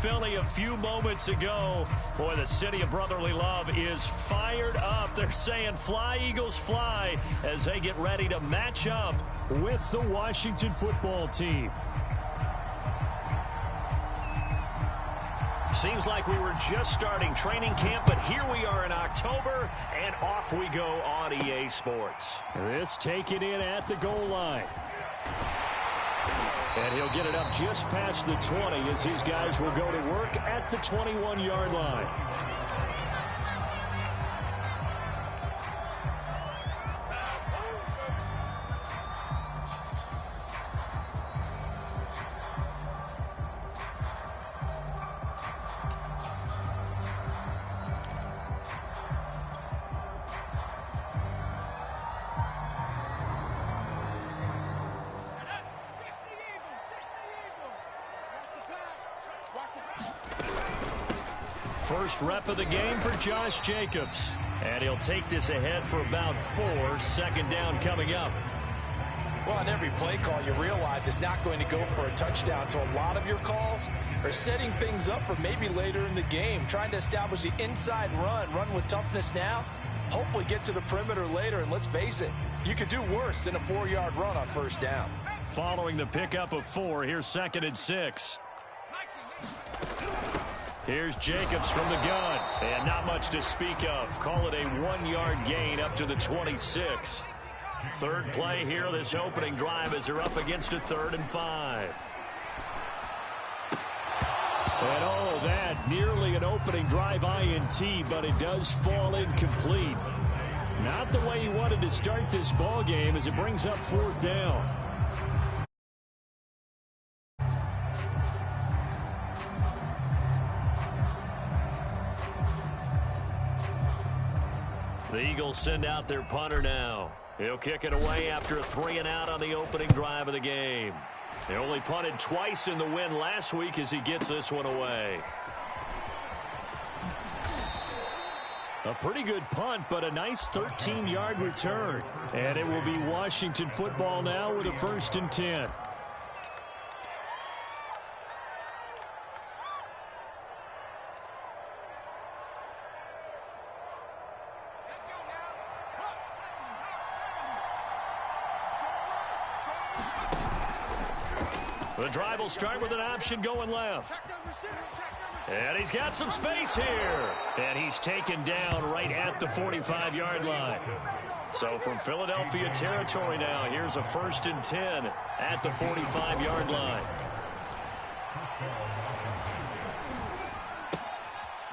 Philly a few moments ago. Boy, the city of brotherly love is fired up. They're saying fly, Eagles, fly, as they get ready to match up with the Washington football team. Seems like we were just starting training camp, but here we are in October, and off we go on EA Sports. This taken in at the goal line. And he'll get it up just past the 20 as his guys will go to work at the 21-yard line. First rep of the game for Josh Jacobs. And he'll take this ahead for about 4. Second down coming up. Well, on every play call, you realize it's not going to go for a touchdown. So a lot of your calls are setting things up for maybe later in the game, trying to establish the inside run with toughness now, hopefully get to the perimeter later. And let's face it, you could do worse than a 4-yard run on first down. Following the pickup of 4, here's 2nd and 6. Here's Jacobs from the gun. And not much to speak of. Call it a 1-yard gain up to the 26. Third play here, this opening drive, as they're up against a 3rd and 5. And oh, that nearly an opening drive INT, but it does fall incomplete. Not the way he wanted to start this ball game as it brings up 4th down. The Eagles send out their punter now. He'll kick it away after a 3-and-out on the opening drive of the game. They only punted twice in the win last week as he gets this one away. A pretty good punt, but a nice 13-yard return. And it will be Washington football now with a 1st and 10. The drive will start with an option going left. And he's got some space here. And he's taken down right at the 45-yard line. So from Philadelphia territory now, here's a 1st and 10 at the 45-yard line.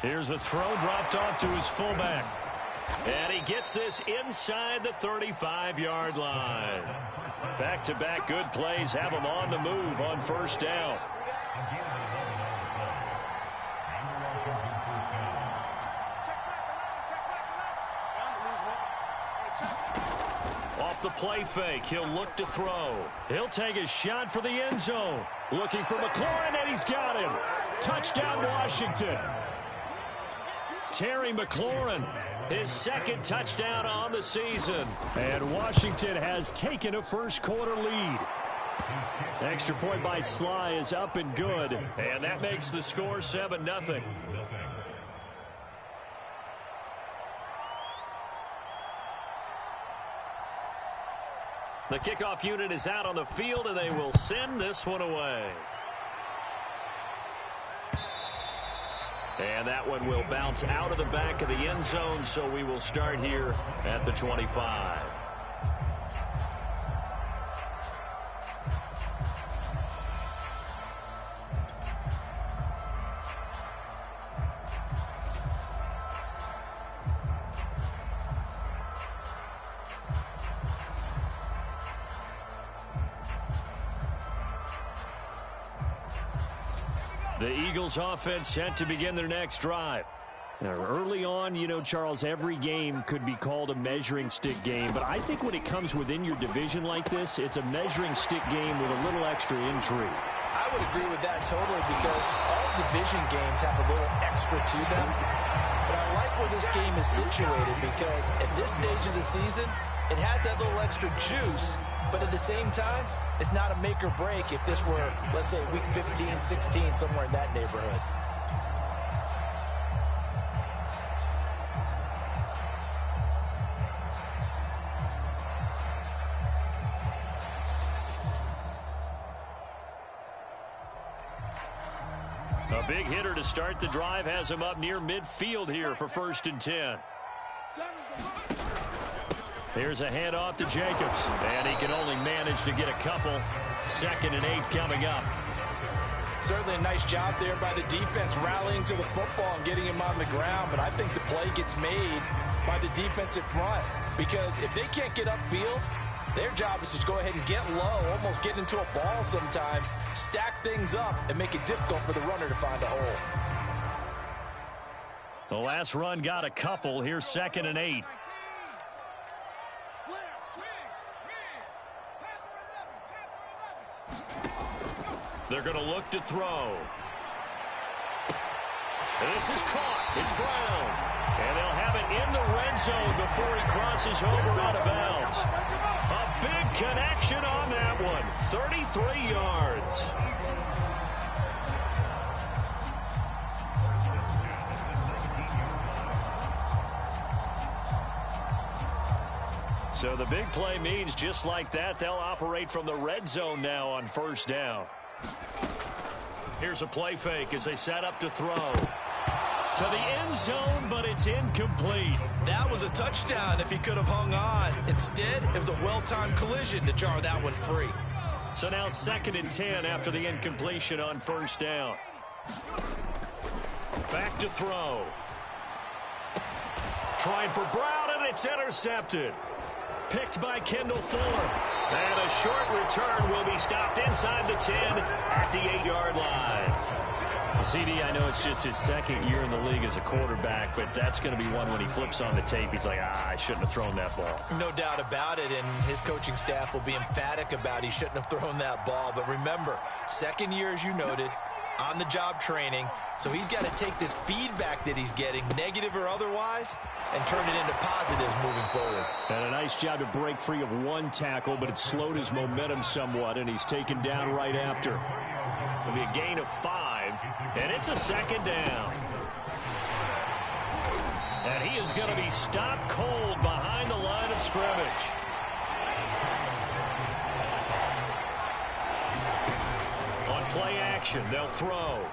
Here's a throw dropped off to his fullback. And he gets this inside the 35-yard line. Back-to-back good plays have him on the move on 1st down. Off the play fake, he'll look to throw. He'll take a shot for the end zone. Looking for McLaurin, and he's got him. Touchdown, Washington. Terry McLaurin, his 2nd touchdown on the season. And Washington has taken a first-quarter lead. Extra point by Sly is up and good. And that makes the score 7-0. The kickoff unit is out on the field, and they will send this one away. And that one will bounce out of the back of the end zone, so we will start here at the 25. The Eagles offense set to begin their next drive. Now, early on, you know, Charles, every game could be called a measuring stick game, but I think when it comes within your division like this, it's a measuring stick game with a little extra intrigue. I would agree with that totally, because all division games have a little extra to them. But I like where this game is situated, because at this stage of the season, It has that little extra juice, but at the same time, it's not a make or break if this were, let's say, week 15, 16, somewhere in that neighborhood. A big hitter to start the drive has him up near midfield here for 1st and 10. Here's a handoff to Jacobs, and he can only manage to get a couple. 2nd and 8 coming up. Certainly a nice job there by the defense, rallying to the football and getting him on the ground, but I think the play gets made by the defensive front, because if they can't get upfield, their job is to go ahead and get low, almost get into a ball sometimes, stack things up, and make it difficult for the runner to find a hole. The last run got a couple. Here's 2nd and 8. They're going to look to throw. This is caught. It's Brown. And they'll have it in the red zone before he crosses over out of bounds. A big connection on that one. 33 yards. So the big play means just like that, they'll operate from the red zone now on 1st down. Here's a play fake as they set up to throw. To the end zone, but it's incomplete. That was a touchdown if he could have hung on. Instead, it was a well-timed collision to jar that one free. So now 2nd and 10 after the incompletion on 1st down. Back to throw. Trying for Brown, and it's intercepted. Picked by Kendall Fuller. And a short return will be stopped inside the 10 at the 8-yard line. CD, I know it's just his 2nd year in the league as a quarterback, but that's going to be one when he flips on the tape. He's like, I shouldn't have thrown that ball. No doubt about it, and his coaching staff will be emphatic about he shouldn't have thrown that ball. But remember, 2nd year, as you noted, on-the-job training, so he's got to take this feedback that he's getting, negative or otherwise, and turn it into positives moving forward. And a nice job to break free of one tackle, but it slowed his momentum somewhat, and he's taken down right after. It'll be a gain of 5, and it's a 2nd down. And he is going to be stopped cold behind the line of scrimmage. On play action, they'll throw.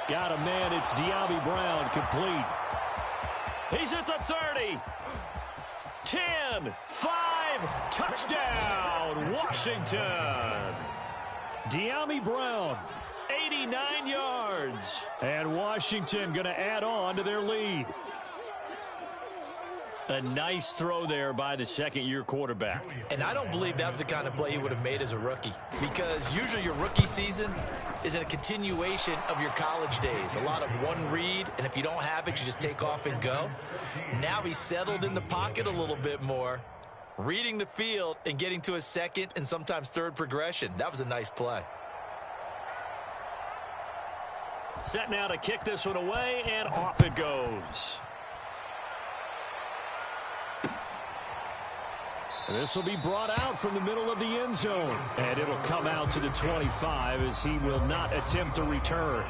Got a man, it's De'Ami Brown, complete. He's at the 30. 10, 5, touchdown, Washington. De'Ami Brown, 89 yards. And Washington going to add on to their lead. A nice throw there by the 2nd-year quarterback. And I don't believe that was the kind of play he would have made as a rookie, because usually your rookie season is a continuation of your college days. A lot of one read, and if you don't have it, you just take off and go. Now he's settled in the pocket a little bit more, reading the field and getting to his 2nd and sometimes 3rd progression. That was a nice play. Set now to kick this one away, and off it goes. This will be brought out from the middle of the end zone. And it'll come out to the 25 as he will not attempt to return.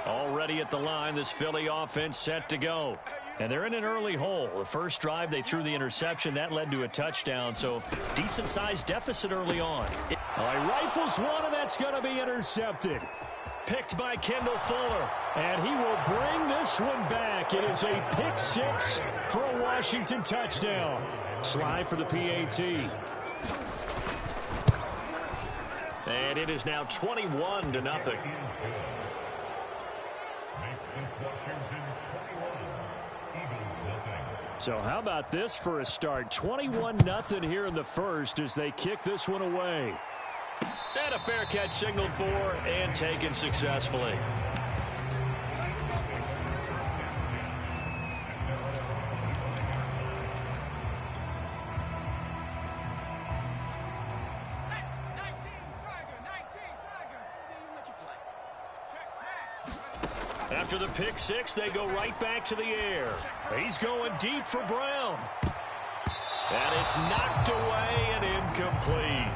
Already at the line, this Philly offense set to go. And they're in an early hole. The first drive, they threw the interception. That led to a touchdown, so decent-sized deficit early on. He rifles one, and that's going to be intercepted. Picked by Kendall Fuller, and he will bring this one back. It is a pick 6 for a Washington touchdown. Slide for the PAT. And it is now 21-0. So how about this for a start? 21-0 here in the first as they kick this one away. And a fair catch signaled for and taken successfully. After the pick six, they go right back to the air. He's going deep for Brown. And it's knocked away and incomplete.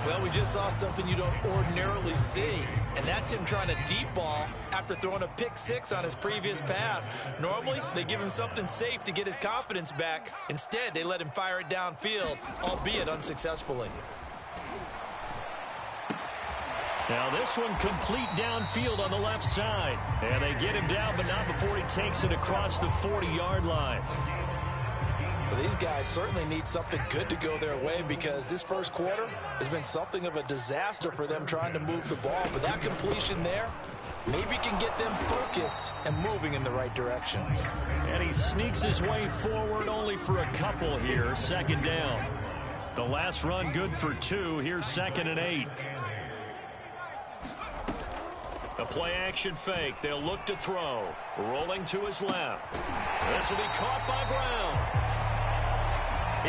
Well, we just saw something you don't ordinarily see, and that's him trying to deep ball after throwing a pick six on his previous pass. Normally, they give him something safe to get his confidence back. Instead, they let him fire it downfield, albeit unsuccessfully. Now this one complete downfield on the left side. And they get him down, but not before he takes it across the 40-yard line. Well, these guys certainly need something good to go their way because this first quarter has been something of a disaster for them trying to move the ball. But that completion there maybe can get them focused and moving in the right direction. And he sneaks his way forward only for a couple here. Second down. The last run good for 2. Here's 2nd and 8. A play-action fake. They'll look to throw. Rolling to his left. This will be caught by Brown.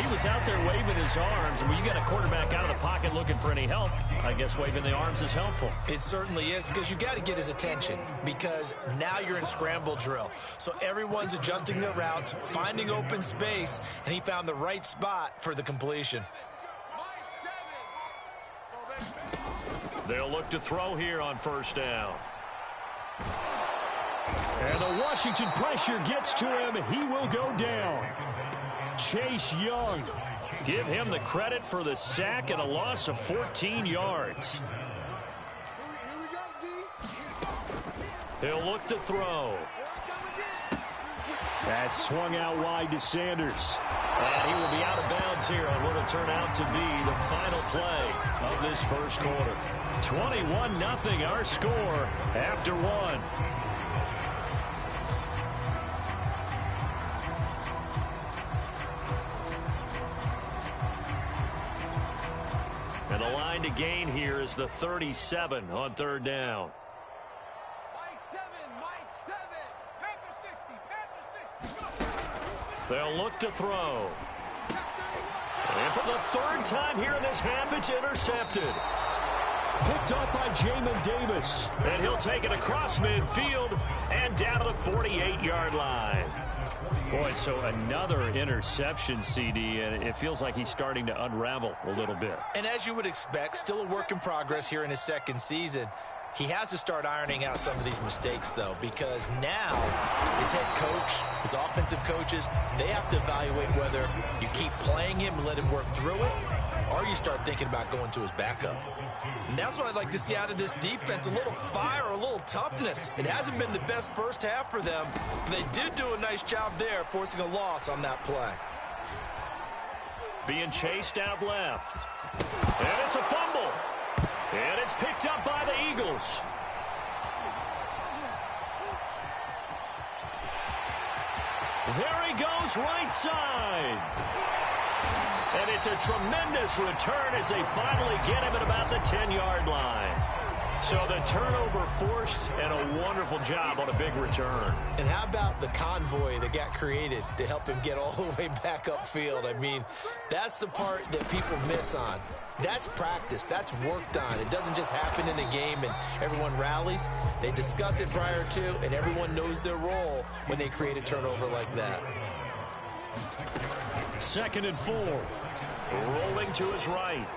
He was out there waving his arms, and when you got a quarterback out of the pocket looking for any help, I guess waving the arms is helpful. It certainly is, because you got to get his attention, because now you're in scramble drill. So everyone's adjusting their routes, finding open space, and he found the right spot for the completion. They'll look to throw here on first down. And the Washington pressure gets to him. He will go down. Chase Young. Give him the credit for the sack and a loss of 14 yards. He'll look to throw. That's swung out wide to Sanders. And he will be out of bounds here on what will turn out to be the final play of this first quarter. 21-0 our score after 1. And the line to gain here is the 37 on third down. Mike 7, Panther 60, Panther 60, go! They'll look to throw. And for the third time here in this half, it's intercepted. Picked up by Jamin Davis. And he'll take it across midfield and down to the 48-yard line. Boy, so another interception, CD, and it feels like he's starting to unravel a little bit. And as you would expect, still a work in progress here in his second season. He has to start ironing out some of these mistakes, though, because now his head coach, his offensive coaches, they have to evaluate whether you keep playing him and let him work through it, or you start thinking about going to his backup. And that's what I'd like to see out of this defense, a little fire, a little toughness. It hasn't been the best first half for them, but they did do a nice job there, forcing a loss on that play. Being chased out left. And it's a fumble. And it's picked up by the Eagles. There he goes, right side. And it's a tremendous return as they finally get him at about the 10-yard line. So the turnover forced and a wonderful job on a big return. And how about the convoy that got created to help him get all the way back upfield? I mean, that's the part that people miss on. That's practice. That's worked on. It doesn't just happen in a game and everyone rallies. They discuss it prior to, and everyone knows their role when they create a turnover like that. 2nd and 4. Rolling to his right.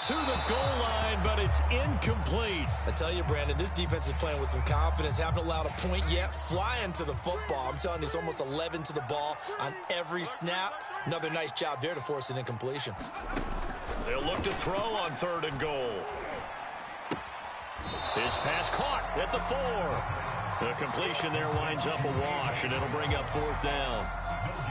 To the goal line, but it's incomplete. I tell you, Brandon, this defense is playing with some confidence. Haven't allowed a point yet. Flying to the football. I'm telling you, it's almost 11 to the ball on every snap. Another nice job there to force an incompletion. They'll look to throw on 3rd and goal. His pass caught at the 4. The completion there winds up a wash, and it'll bring up 4th down.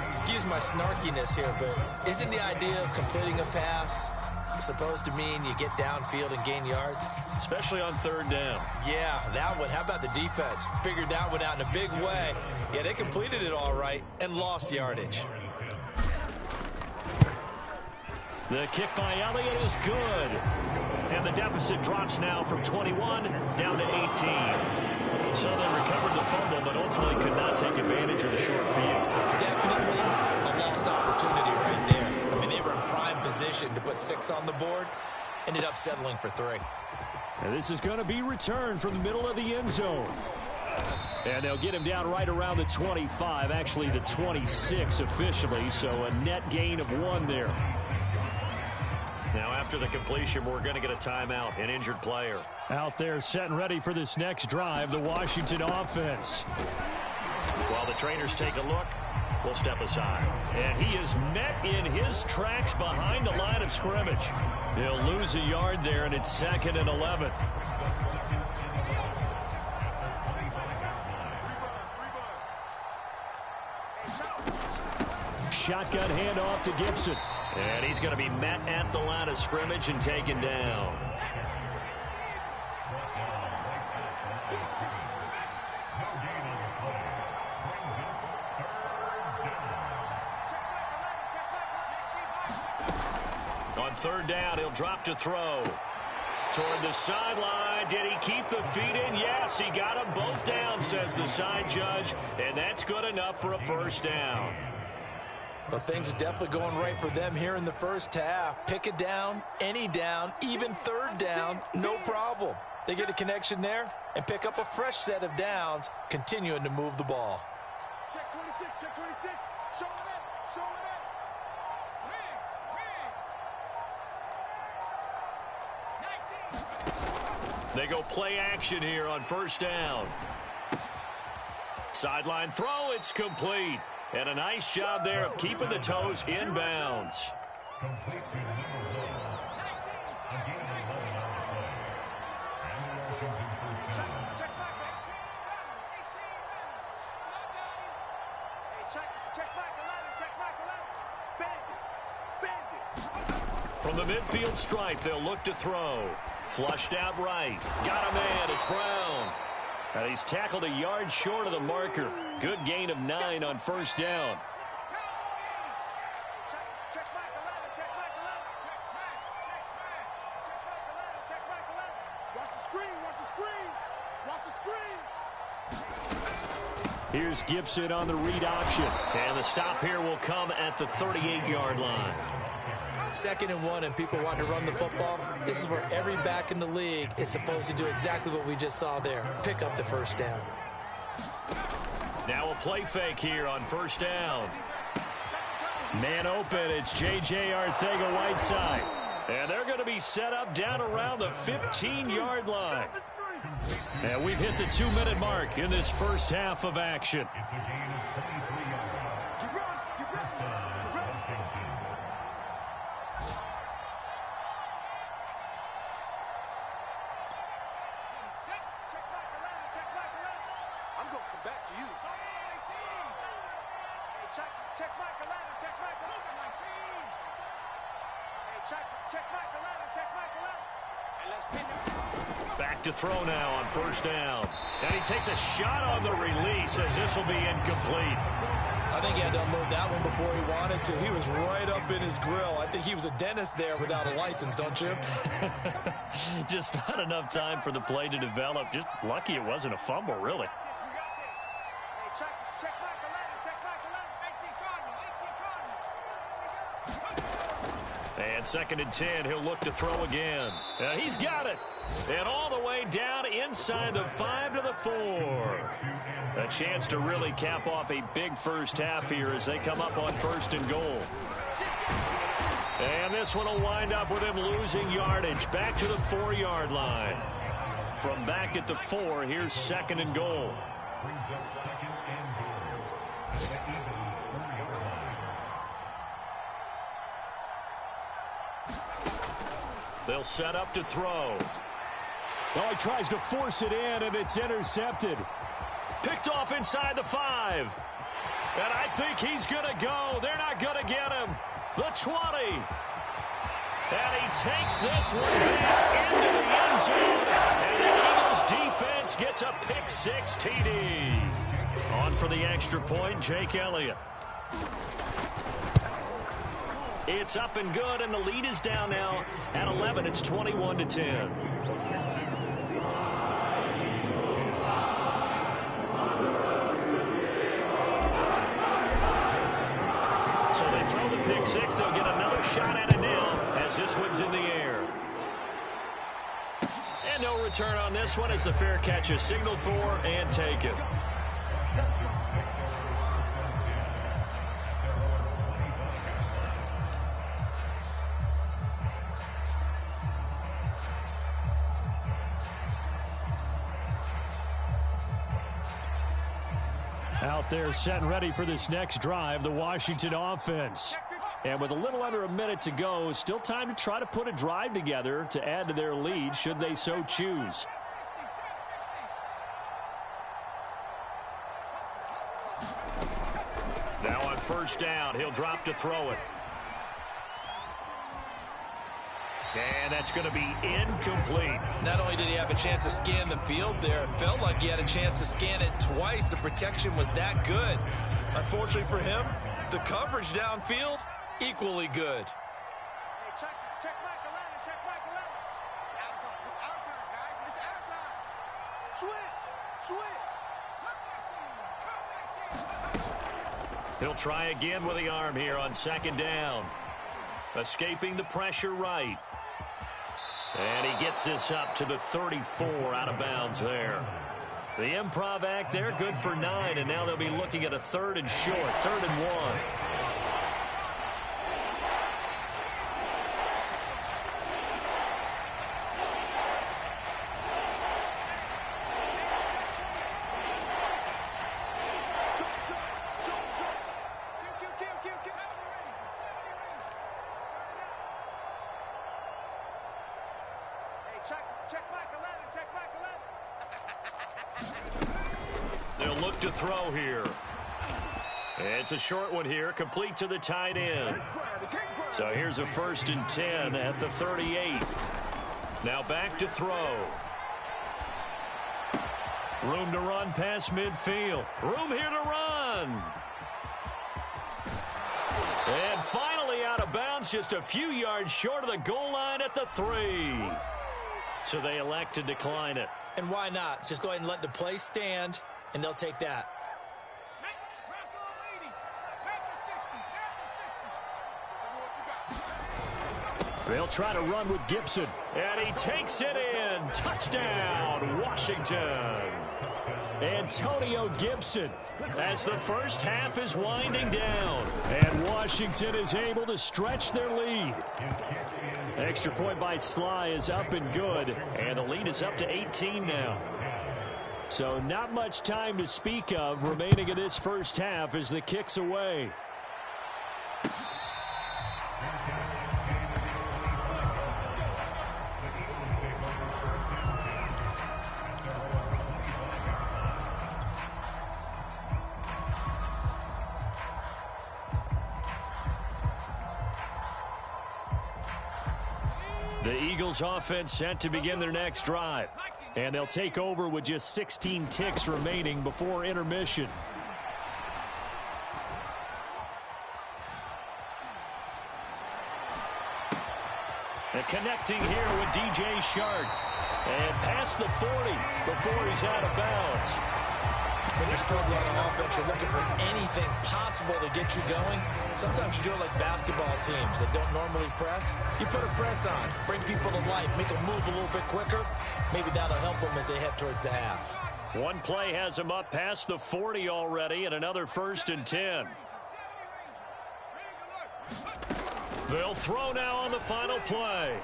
Excuse my snarkiness here, but isn't the idea of completing a pass supposed to mean you get downfield and gain yards? Especially on 3rd down. Yeah, that one. How about the defense? Figured that one out in a big way. Yeah, they completed it all right and lost yardage. The kick by Elliott is good. And the deficit drops now from 21 down to 18. So they recovered the fumble, but ultimately could not take advantage of the short field. Definitely a lost opportunity right there. I mean, they were in prime position to put 6 on the board. Ended up settling for 3. And this is going to be returned from the middle of the end zone. And they'll get him down right around the 25, actually the 26 officially, so a net gain of 1 there. Now after the completion, we're going to get a timeout, an injured player. Out there set and ready for this next drive, the Washington offense. While the trainers take a look, we'll step aside. And he is met in his tracks behind the line of scrimmage. He'll lose a yard there, and it's 2nd and 11. Shotgun handoff to Gibson. And he's going to be met at the line of scrimmage and taken down. On 3rd down, he'll drop to throw. Toward the sideline. Did he keep the feet in? Yes, he got them both down, says the side judge. And that's good enough for a 1st down. Well, things are definitely going right for them here in the first half. Pick it down, any down, even 3rd down, no problem. They get a connection there and pick up a fresh set of downs, continuing to move the ball. Check 26, check 26. Show it up, show it up. Wings, 19. They go play action here on 1st down. Sideline throw, it's complete. And a nice job there of keeping the toes inbounds. From the midfield stripe, they'll look to throw. Flushed out right. Got a man, it's Brown. And he's tackled a yard short of the marker. Good gain of 9 on 1st down. Watch the screen, watch the screen, watch the screen. Here's Gibson on the read option. And the stop here will come at the 38-yard line. 2nd and 1, and people want to run the football. This is where every back in the league is supposed to do exactly what we just saw there. Pick up the 1st down. Now a play fake here on 1st down. Man open, it's J.J. Arcega-Whiteside. And they're going to be set up down around the 15-yard line. And we've hit the 2-minute mark in this first half of action. Back to throw now on 1st down. And he takes a shot on the release as this will be incomplete. I think he had to unload that one before he wanted to. He was right up in his grill. I think he was a dentist there without a license, don't you? Just not enough time for the play to develop. Just lucky it wasn't a fumble, really. And 2nd and 10, he'll look to throw again. And he's got it. And all the way down inside the 5 to the 4. A chance to really cap off a big first half here as they come up on 1st and goal. And this one will wind up with him losing yardage back to the 4-yard line. From back at the 4, here's 2nd and goal. They'll set up to throw. Oh, he tries to force it in, and it's intercepted. Picked off inside the 5. And I think he's going to go. They're not going to get him. The 20. And he takes this one back into the end zone. And the Eagles defense gets a pick-6 TD. On for the extra point, Jake Elliott. It's up and good, and the lead is down now at 11. It's 21-10. So they throw the pick-6. They'll get another shot at it now as this one's in the air. And no return on this one as the fair catch is signaled for and taken. Out there set and ready for this next drive, the Washington offense. And with a little under a minute to go, still time to try to put a drive together to add to their lead should they so choose. Now on first down, he'll drop to throw it. And that's going to be incomplete. Not only did he have a chance to scan the field there, it felt like he had a chance to scan it twice. The protection was that good. Unfortunately for him, the coverage downfield, equally good. Hey, check Mike 11, check Mike 11. It's our time, guys. It's our time. Switch. He'll try again with the arm here on second down. Escaping the pressure right. And he gets this up to the 34 out of bounds there. The improv act there, good for 9, and now they'll be looking at a 3rd and short, 3rd and 1. Check Mike 11, check Mike 11. They'll look to throw here. It's a short one here, complete to the tight end. So here's a 1st and 10 at the 38. Now back to throw. Room to run past midfield. Room here to run. And finally out of bounds, just a few yards short of the goal line at the 3. So they elect to decline it. And why not? Just go ahead and let the play stand, and they'll take that. They'll try to run with Gibson. And he takes it in. Touchdown, Washington. Antonio Gibson as the first half is winding down. And Washington is able to stretch their lead. Extra point by Sly is up and good. And the lead is up to 18 now. So not much time to speak of remaining in this first half as the kick's away. The Eagles offense set to begin their next drive. And they'll take over with just 16 ticks remaining before intermission. And connecting here with DJ Shark. And past the 40 before he's out of bounds. When you're struggling on offense, you're looking for anything possible to get you going. Sometimes you do it like basketball teams that don't normally press. You put a press on, bring people to life, make them move a little bit quicker. Maybe that'll help them as they head towards the half. One play has them up past the 40 already, and another 1st and 10. They'll throw now on the final play.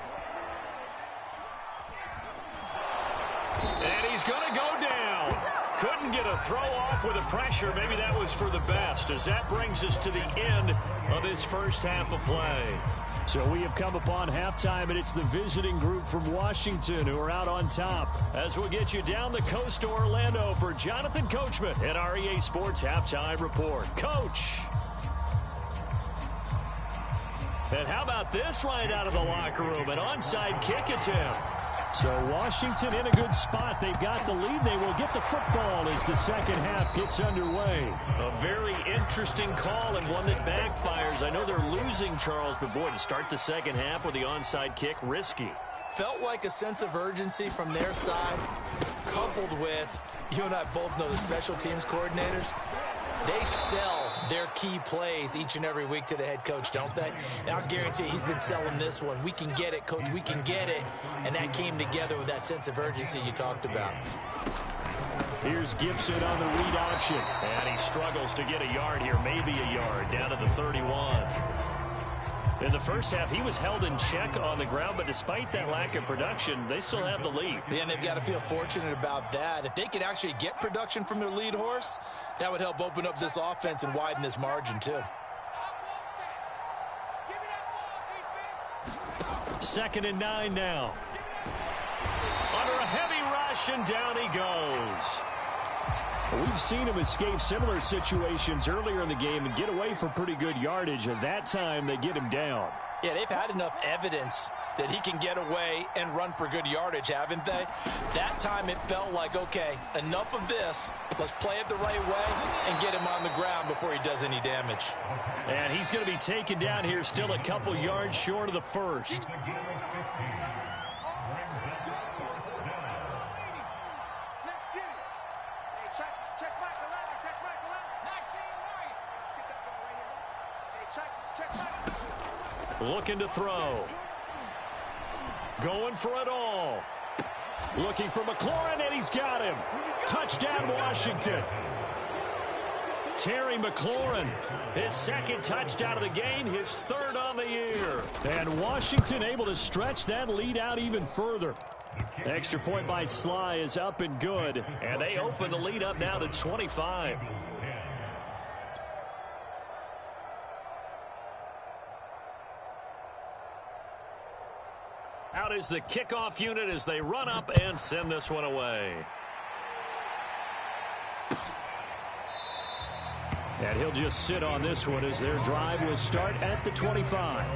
And he's going to go down. Couldn't get a throw off with the pressure. Maybe that was for the best, as that brings us to the end of this first half of play. So we have come upon halftime, and it's the visiting group from Washington who are out on top. As we'll get you down the coast to Orlando for Jonathan Coachman at our EA Sports Halftime Report. Coach. And how about this right out of the locker room? An onside kick attempt. So Washington in a good spot. They've got the lead. They will get the football as the second half gets underway. A very interesting call and one that backfires. I know they're losing, Charles, but boy, to start the second half with the onside kick, risky. Felt like a sense of urgency from their side, coupled with You and I both know the special teams coordinators, they sell their key plays each and every week to the head coach, don't they? And I'll guarantee he's been selling this one. We can get it, coach, we can get it. And that came together with that sense of urgency you talked about. Here's Gibson on the read option. And he struggles to get a yard here, maybe a yard, down to the 31. In the first half, he was held in check on the ground, but despite that lack of production, they still have the lead. Yeah, and they've got to feel fortunate about that. If they could actually get production from their lead horse, that would help open up this offense and widen this margin, too. 2nd and 9 now. Under a heavy rush, and down he goes. We've seen him escape similar situations earlier in the game and get away for pretty good yardage. At that time, they get him down. Yeah, they've had enough evidence that he can get away and run for good yardage, haven't they? That time it felt like, okay, enough of this. Let's play it the right way and get him on the ground before he does any damage. And he's going to be taken down here, still a couple yards short of the first. Looking to throw. Going for it all. Looking for McLaurin, and he's got him. Touchdown, Washington. Terry McLaurin, his 2nd touchdown of the game, his 3rd on the year. And Washington able to stretch that lead out even further. Extra point by Sly is up and good. And they open the lead up now to 25. Out is the kickoff unit as they run up and send this one away. And he'll just sit on this one as their drive will start at the 25.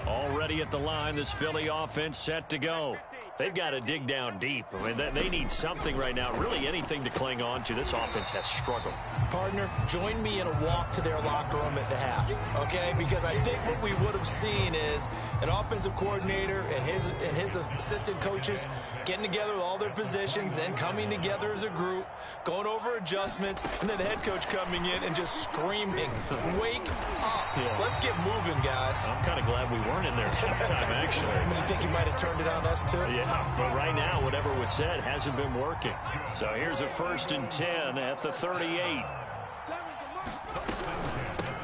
Already at the line, this Philly offense set to go. They've got to dig down deep. I mean, they need something right now, really anything to cling on to. This offense has struggled. Partner, join me in a walk to their locker room at the half, okay? Because I think what we would have seen is an offensive coordinator and his assistant coaches getting together with all their positions, then coming together as a group, going over adjustments, and then the head coach coming in and just screaming, wake up. Yeah. Let's get moving, guys. I'm kind of glad we weren't in there halftime, actually. You think he might have turned it on us, too? Yeah, but right now, whatever was said hasn't been working. So here's a 1st and 10 at the 38.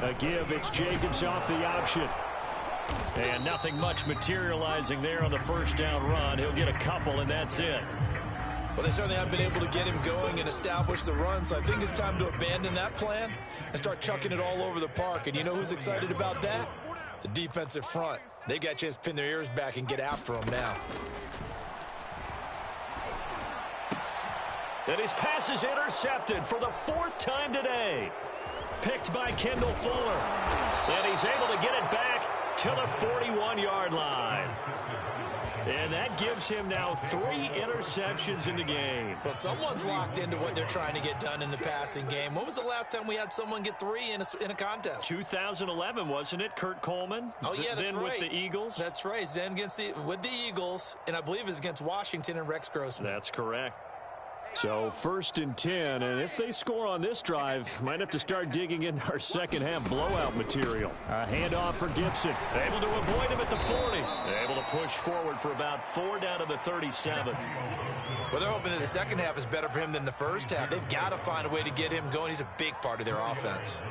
A give, it's Jacobs off the option. And nothing much materializing there on the 1st down run. He'll get a couple, and that's it. Well, they certainly haven't been able to get him going and establish the run, so I think it's time to abandon that plan and start chucking it all over the park. And you know who's excited about that? The defensive front. They got a chance to pin their ears back and get after him now. And his pass is intercepted for the 4th time today. Picked by Kendall Fuller. And he's able to get it back to the 41-yard line. And that gives him now 3 interceptions in the game. Well, someone's locked into what they're trying to get done in the passing game. When was the last time we had someone get 3 in a contest? 2011, wasn't it? Kurt Coleman? Oh, yeah, that's then right. With the Eagles? That's right. Then with the Eagles, and I believe it was against Washington and Rex Grossman. That's correct. So 1st and 10, and if they score on this drive, might have to start digging in our 2nd half blowout material. A handoff for Gibson. Able to avoid him at the 40. Able to push forward for about 4 down to the 37. Well, they're hoping that the 2nd half is better for him than the 1st half. They've got to find a way to get him going. He's a big part of their offense.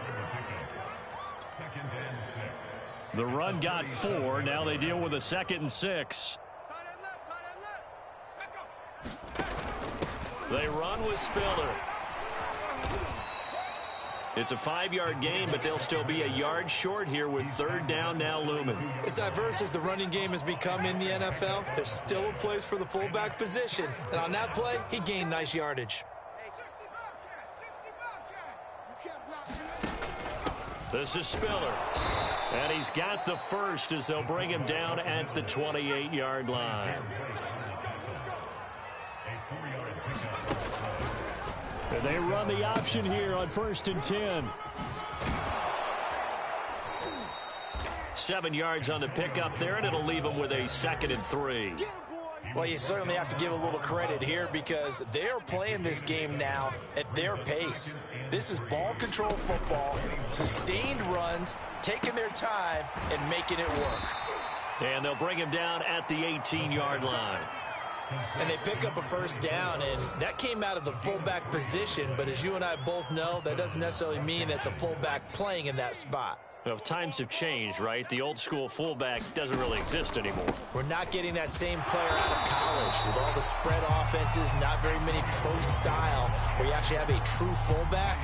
The run got 4. Now they deal with a 2nd and 6. They run with Spiller. It's a 5-yard gain, but they'll still be a yard short here with 3rd down now looming. As diverse as the running game has become in the NFL, there's still a place for the fullback position. And on that play, he gained nice yardage. This is Spiller. And he's got the first as they'll bring him down at the 28-yard line. And they run the option here on 1st and 10. 7 yards on the pickup there, and it'll leave them with a 2nd and 3. Well, you certainly have to give a little credit here because they're playing this game now at their pace. This is ball control football, sustained runs, taking their time, and making it work. And they'll bring him down at the 18-yard line. And they pick up a 1st down, and that came out of the fullback position. But as you and I both know, that doesn't necessarily mean it's a fullback playing in that spot. Well, times have changed, right? The old-school fullback doesn't really exist anymore. We're not getting that same player out of college with all the spread offenses, not very many pro style, where you actually have a true fullback.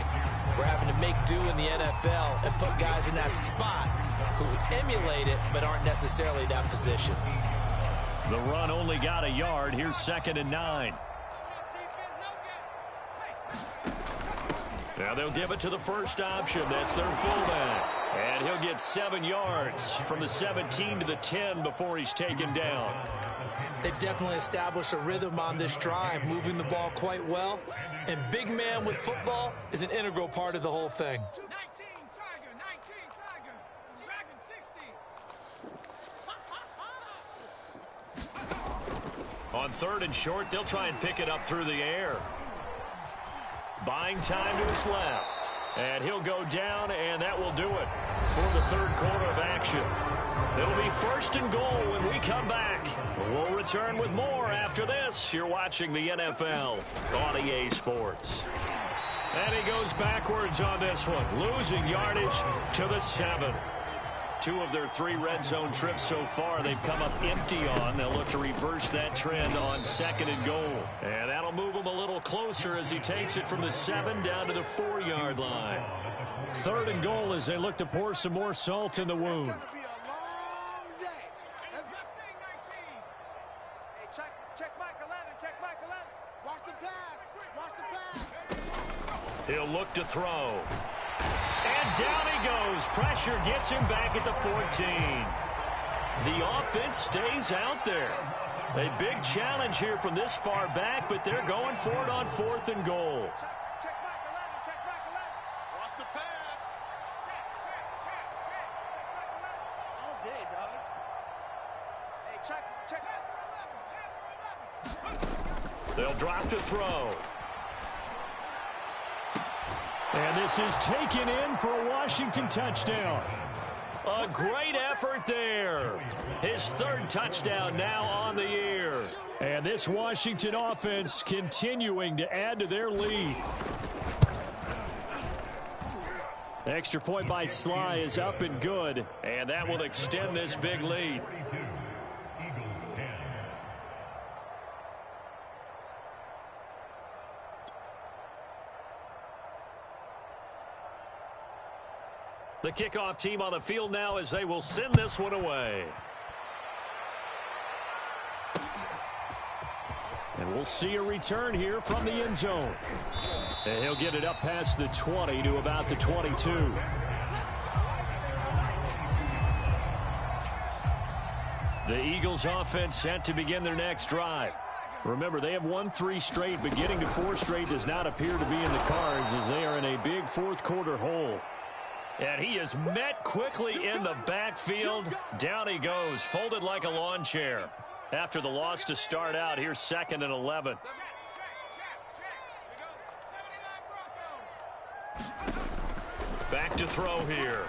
We're having to make do in the NFL and put guys in that spot who emulate it but aren't necessarily in that position. The run only got a yard. Here's 2nd and 9. Now they'll give it to the first option. That's their fullback. And he'll get 7 yards from the 17 to the 10 before he's taken down. They've definitely established a rhythm on this drive, moving the ball quite well. And big man with football is an integral part of the whole thing. 19 Tiger, Dragon 60. On 3rd and short, they'll try and pick it up through the air. Buying time to his left. And he'll go down, and that will do it for the 3rd quarter of action. It'll be 1st and goal when we come back. We'll return with more after this. You're watching the NFL on EA Sports. And he goes backwards on this one, losing yardage to the 7. 2 of their 3 red zone trips so far they've come up empty on. They'll look to reverse that trend on 2nd and goal. And that'll move him a little closer as he takes it from the 7 down to the 4-yard line. 3rd and goal as they look to pour some more salt in the wound. It's gonna be a long day. Hey, check Mike 11, check Mike 11. Watch the pass. He'll look to throw. And down he goes. Pressure gets him back at the 14. The offense stays out there. A big challenge here from this far back, but they're going for it on 4th and goal. Check Mike 11, check Mike 11. Watch the pass. Check Mike 11. All day, dog. Hey, check. They'll drop to throw. And this is taken in for a Washington touchdown. A great effort there. His 3rd touchdown now on the year. And this Washington offense continuing to add to their lead. Extra point by Sly is up and good. And that will extend this big lead. The kickoff team on the field now as they will send this one away. And we'll see a return here from the end zone. And he'll get it up past the 20 to about the 22. The Eagles offense set to begin their next drive. Remember, they have won 3 straight, but getting to 4 straight does not appear to be in the cards as they are in a big 4th quarter hole. And he is met quickly in the backfield. Down he goes, folded like a lawn chair. After the loss to start out, here's 2nd and 11. Back to throw here.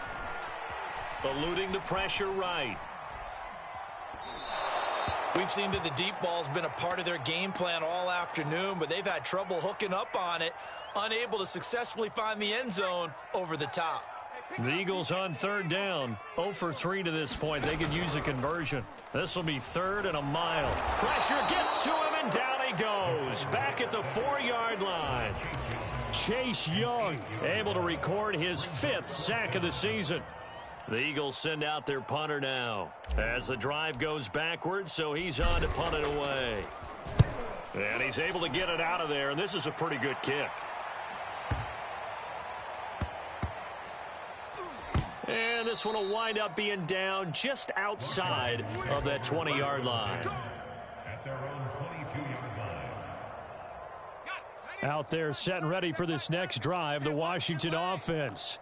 Eluding the pressure right. We've seen that the deep ball's been a part of their game plan all afternoon, but they've had trouble hooking up on it, unable to successfully find the end zone over the top. The Eagles on 3rd down. 0 for 3 to this point. They could use a conversion. This will be 3rd and a mile. Pressure gets to him, and down he goes. Back at the 4-yard line. Chase Young able to record his 5th sack of the season. The Eagles send out their punter now as the drive goes backwards, so he's on to punt it away. And he's able to get it out of there, and this is a pretty good kick. And this one will wind up being down just outside of that 20-yard line. At their own 22-yard line. Out there set and ready for this next drive, the Washington offense.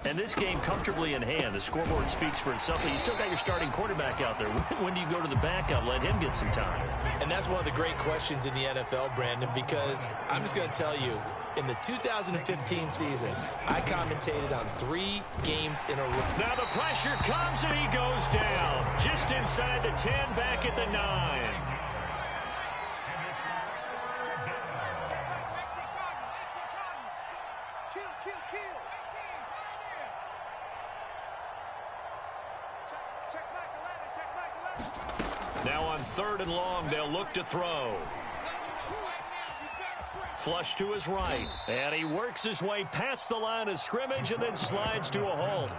And this game comfortably in hand. The scoreboard speaks for itself. But you still got your starting quarterback out there. When do you go to the backup? Let him get some time. And that's one of the great questions in the NFL, Brandon, because I'm just going to tell you, in the 2015 season, I commentated on 3 games in a row. Now the pressure comes and he goes down. Just inside the 10, back at the 9. Now on 3rd and long, they'll look to throw. Flush to his right. And he works his way past the line of scrimmage and then slides to a halt.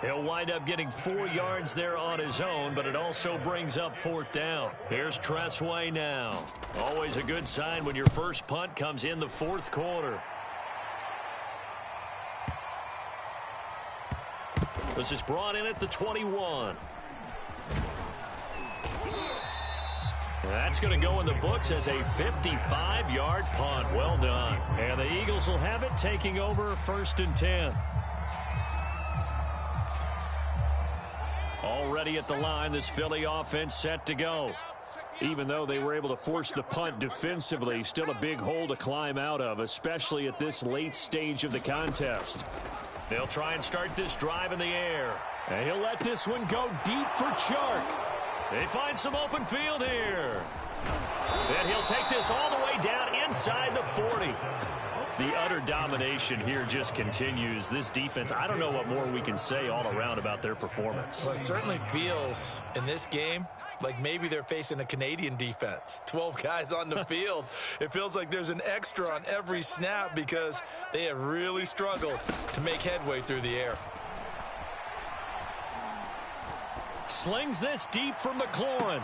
He'll wind up getting 4 yards there on his own, but it also brings up 4th down. Here's Tressway now. Always a good sign when your first punt comes in the 4th quarter. This is brought in at the 21. That's going to go in the books as a 55-yard punt. Well done. And the Eagles will have it, taking over 1st and 10. Already at the line, this Philly offense set to go. Even though they were able to force the punt defensively, still a big hole to climb out of, especially at this late stage of the contest. They'll try and start this drive in the air. And he'll let this one go deep for Chark. They find some open field here. And he'll take this all the way down inside the 40. The utter domination here just continues. This defense, I don't know what more we can say all around about their performance. Well, it certainly feels in this game like maybe they're facing a Canadian defense. 12 guys on the field. It feels like there's an extra on every snap because they have really struggled to make headway through the air. Slings this deep for McLaurin.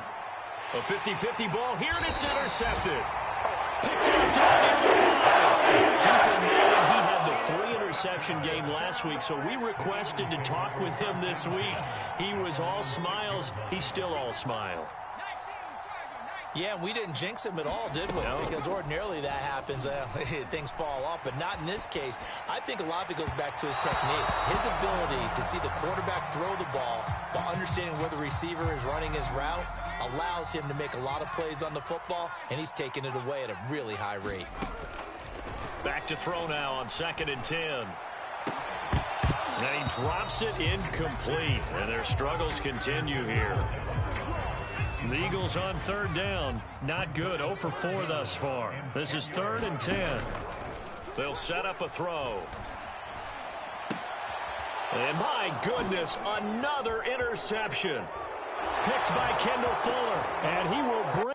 A 50-50 ball here, and it's intercepted. Picked up down near the 5. He had the 3-interception game last week, so we requested to talk with him this week. He was all smiles. He's still all smile. Yeah, we didn't jinx him at all, did we? No. Because ordinarily that happens, things fall off, but not in this case. I think a lot of it goes back to his technique. His ability to see the quarterback throw the ball while understanding where the receiver is running his route allows him to make a lot of plays on the football, and he's taking it away at a really high rate. Back to throw now on 2nd and 10. And he drops it incomplete, and their struggles continue here. The Eagles on 3rd down. Not good. 0 for 4 thus far. This is 3rd and 10. They'll set up a throw. And my goodness, another interception. Picked by Kendall Fuller. And he will bring